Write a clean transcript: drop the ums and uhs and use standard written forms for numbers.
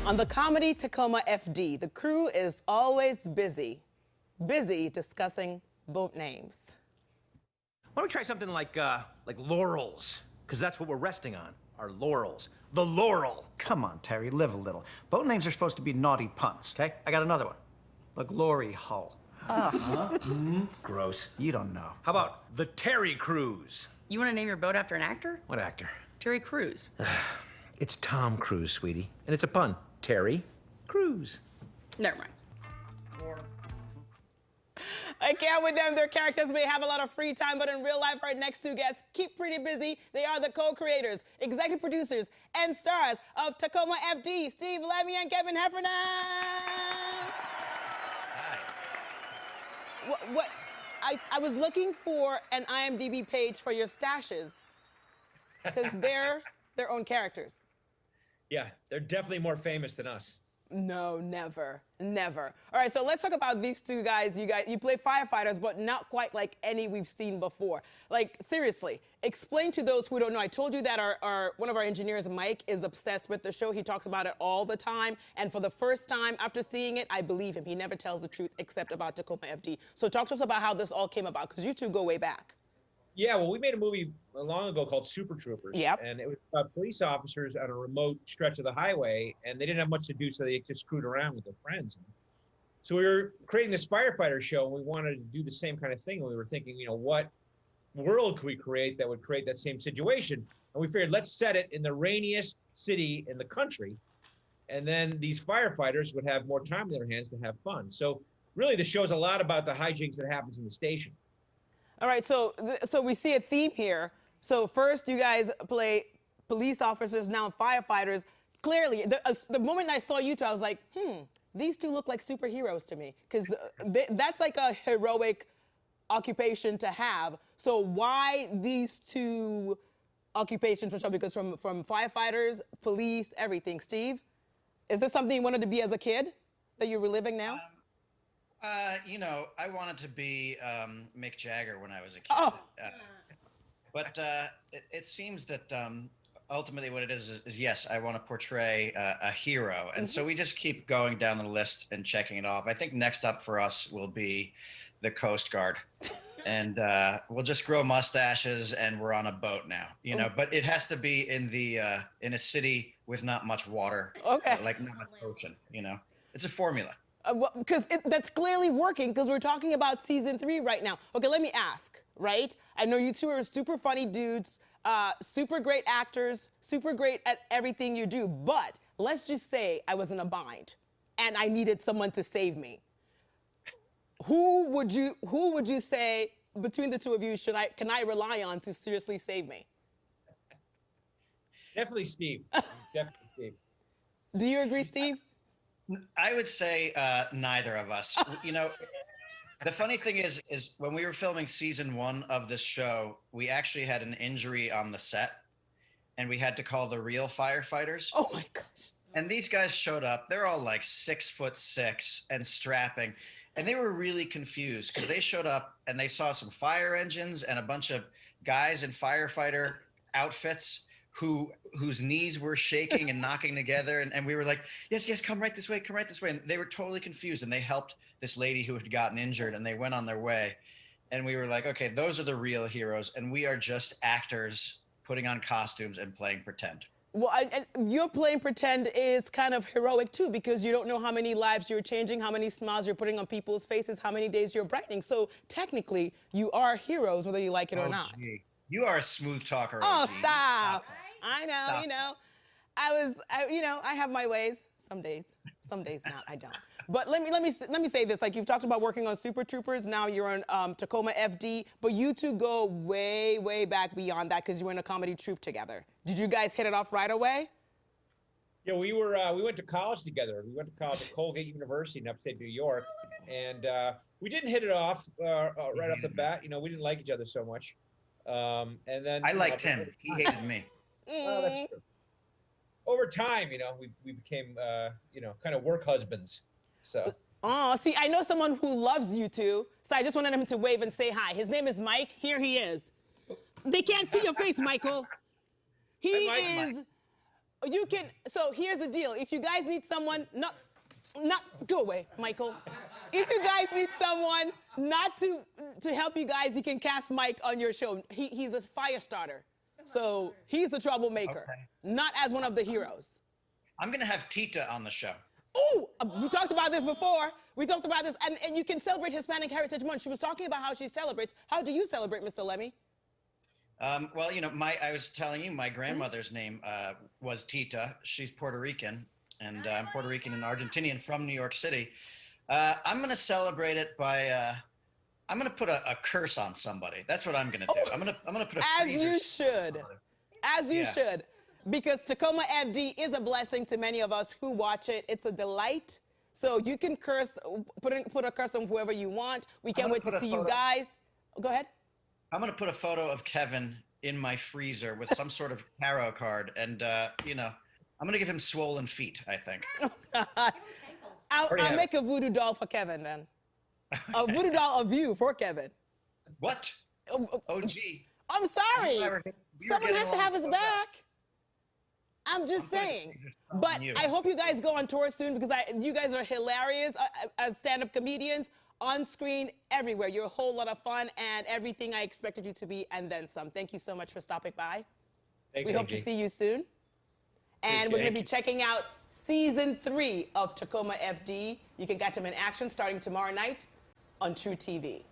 On the comedy Tacoma FD, the crew is always busy discussing boat names. Why don't we try something like laurels? Because that's what we're resting on, our laurels. The laurel. Come on, Terry, live a little. Boat names are supposed to be naughty puns, okay? I got another one. The Glory Hull. Gross. You don't know. How about the Terry Cruise? You want to name your boat after an actor? What actor? Terry Crews. It's Tom Cruise, sweetie. And it's a pun. Terry Crews. Never mind. I can't with them. Their characters may have a lot of free time, but in real life, our next two guests keep pretty busy. They are the co-creators, executive producers, and stars of Tacoma FD, Steve, Lemme and Kevin Heffernan. What? I was looking for an IMDb page for your stashes because they're their own characters. Yeah, they're definitely more famous than us. No, never, never. All right, so let's talk about these two guys. You play firefighters, but not quite like any we've seen before. Like, seriously, explain to those who don't know. I told you that one of our engineers, Mike, is obsessed with the show. He talks about it all the time. And for the first time after seeing it, I believe him. He never tells the truth except about Tacoma FD. So talk to us about how this all came about, because you two go way back. Yeah, well, we made a movie long ago called Super Troopers. Yep. And it was about police officers on a remote stretch of the highway, and they didn't have much to do, so they just screwed around with their friends. So we were creating this firefighter show, and we wanted to do the same kind of thing. And we were thinking, you know, what world could we create that would create that same situation? And we figured, let's set it in the rainiest city in the country, and then these firefighters would have more time in their hands to have fun. So really, the show's a lot about the hijinks that happens in the station. All right, so we see a theme here. So first, you guys play police officers, now firefighters. Clearly, the moment I saw you two, I was like, these two look like superheroes to me, because that's like a heroic occupation to have. So why these two occupations for sure? Because from firefighters, police, everything. Steve, is this something you wanted to be as a kid that you're reliving now? You know, I wanted to be Mick Jagger when I was a kid. Oh. But it seems that ultimately what it is yes, I want to portray a hero. And so we just keep going down the list and checking it off. I think next up for us will be the Coast Guard. And we'll just grow mustaches and we're on a boat now, you know, but it has to be in a city with not much water. Okay. Like not much ocean, you know. It's a formula. Because that's clearly working, because we're talking about season 3 right now. Okay, let me ask, right? I know you two are super funny dudes, super great actors, super great at everything you do, but let's just say I was in a bind and I needed someone to save me. Who would you say between the two of you can I rely on to seriously save me? Definitely Steve. Definitely Steve. Do you agree, Steve? I would say neither of us. You know, the funny thing is when we were filming season 1 of this show, we actually had an injury on the set, and we had to call the real firefighters. Oh my gosh. And these guys showed up. They're all like 6'6" and strapping, and they were really confused because they showed up and they saw some fire engines and a bunch of guys in firefighter outfits whose knees were shaking and knocking together. And we were like, yes, come right this way. And they were totally confused. And they helped this lady who had gotten injured, and they went on their way. And we were like, okay, those are the real heroes. And we are just actors putting on costumes and playing pretend. Well, and your playing pretend is kind of heroic too, because you don't know how many lives you're changing, how many smiles you're putting on people's faces, how many days you're brightening. So technically, you are heroes, whether you like it or not. Gee. You are a smooth talker. Oh, OG. stop. I know, Stop. you know. I have my ways. Some days not, I don't. But let me say this. Like, you've talked about working on Super Troopers. Now you're on Tacoma FD. But you two go way, way back beyond that, because you were in a comedy troupe together. Did you guys hit it off right away? Yeah, we went to college together. We went to college at Colgate University in upstate New York, and we didn't hit it off right off the bat. You know, we didn't like each other so much. And then I liked him. He hated me. Oh, that's true. Over time, you know, we became, kind of work husbands. So. Oh, see, I know someone who loves you two, so I just wanted him to wave and say hi. His name is Mike. Here he is. They can't see your face, Michael. He is you can. So here's the deal. If you guys need someone, not go away, Michael. If you guys need someone not to help you guys, you can cast Mike on your show. He's a fire starter, so he's the troublemaker, not as one of the heroes. I'm gonna have Tita on the show. Ooh, we talked about this before. We talked about this, and you can celebrate Hispanic Heritage Month. She was talking about how she celebrates. How do you celebrate, Mr. Lemmy? Well, you know, I was telling you, my grandmother's name was Tita. She's Puerto Rican, and I'm Puerto Rican and Argentinian from New York City. I'm gonna celebrate it by, I'm gonna put a curse on somebody. That's what I'm gonna do. I'm gonna put a As freezer you should, as you should, because Tacoma FD is a blessing to many of us who watch it. It's a delight. So you can curse, put a curse on whoever you want. We can't wait to see you guys. Go ahead. I'm gonna put a photo of Kevin in my freezer with some sort of tarot card, and you know, I'm gonna give him swollen feet, I think. I'll make a voodoo doll for Kevin then. A voodoo doll of you for Kevin. What? Oh, gee. I'm sorry. We were Someone getting has to along have his so well. back. I'm just saying. But I hope you guys go on tour soon because you guys are hilarious as stand-up comedians, on screen, everywhere. You're a whole lot of fun and everything I expected you to be and then some. Thank you so much for stopping by. Thanks, We hope to see you soon. And we're going to be checking out season 3 of Tacoma FD. You can catch them in action starting tomorrow night on truTV.